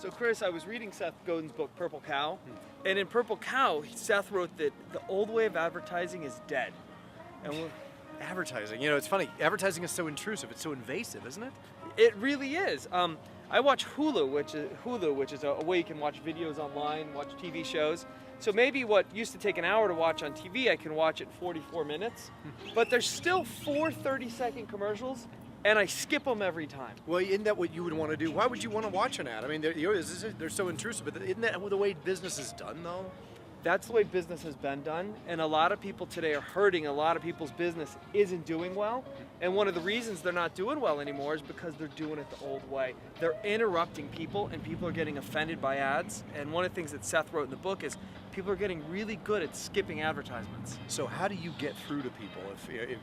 So Chris, I was reading Seth Godin's book, Purple Cow, and in Purple Cow, Seth wrote that the old way of advertising is dead. And advertising, you know, it's funny. Advertising is so intrusive. It's so invasive, isn't it? it really is. I watch Hulu, which is a way you can watch videos online, watch TV shows. So maybe what used to take an hour to watch on TV, I can watch it in 44 minutes. But there's still 4 30-second commercials, and I skip them every time. Well, isn't that what you would want to do? Why would you want to watch an ad? I mean, they're so intrusive. But isn't that the way business is done, though? That's the way business has been done, and a lot of people today are hurting. A lot of people's business isn't doing well, and one of the reasons they're not doing well anymore is because they're doing it the old way. They're interrupting people, and people are getting offended by ads, and one of the things that Seth wrote in the book is people are getting really good at skipping advertisements. So how do you get through to people?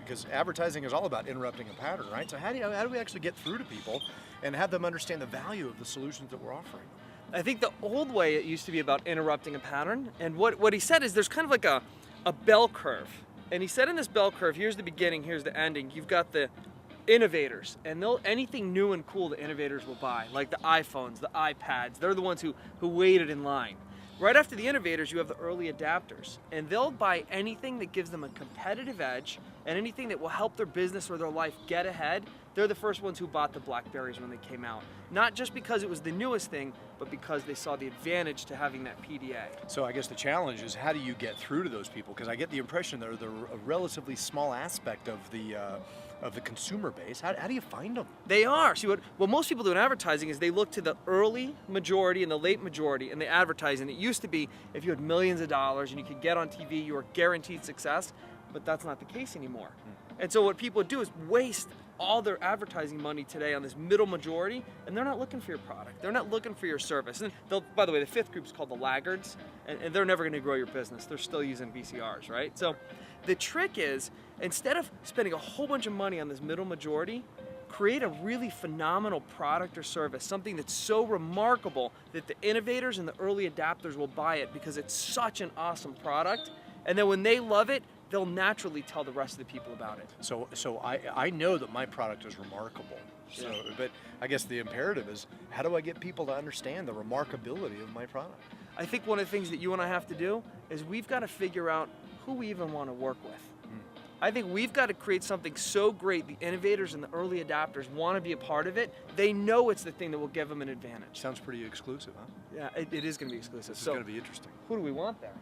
Because advertising is all about interrupting a pattern, right? So how do we actually get through to people and have them understand the value of the solutions that we're offering? I think the old way it used to be about interrupting a pattern, and what he said is there's kind of like a bell curve. And he said in this bell curve, here's the beginning, here's the ending. You've got the innovators, and anything new and cool the innovators will buy, like the iPhones, the iPads. They're the ones who waited in line. Right after the innovators, you have the early adapters, and they'll buy anything that gives them a competitive edge and anything that will help their business or their life get ahead. They're the first ones who bought the BlackBerries when they came out. Not just because it was the newest thing, but because they saw the advantage to having that PDA. So I guess the challenge is how do you get through to those people? Because I get the impression they're a relatively small aspect of the consumer base. How do you find them? They are. See, what most people do in advertising is they look to the early majority and the late majority, and they advertise. And it used to be if you had millions of dollars and you could get on TV, you were guaranteed success, but that's not the case anymore. And so what people do is waste all their advertising money today on this middle majority, and they're not looking for your product. They're not looking for your service. And by the way, the fifth group is called the laggards, and they're never going to grow your business. They're still using VCRs, right? So the trick is, instead of spending a whole bunch of money on this middle majority, create a really phenomenal product or service, something that's so remarkable that the innovators and the early adapters will buy it because it's such an awesome product. And then when they love it, they'll naturally tell the rest of the people about it. So I know that my product is remarkable. So, yeah. But I guess the imperative is, how do I get people to understand the remarkability of my product? I think one of the things that you and I have to do is we've got to figure out who we even want to work with. I think we've got to create something so great the innovators and the early adapters want to be a part of it. They know it's the thing that will give them an advantage. Sounds pretty exclusive, huh? Yeah, it is going to be exclusive. This is going to be interesting. Who do we want there?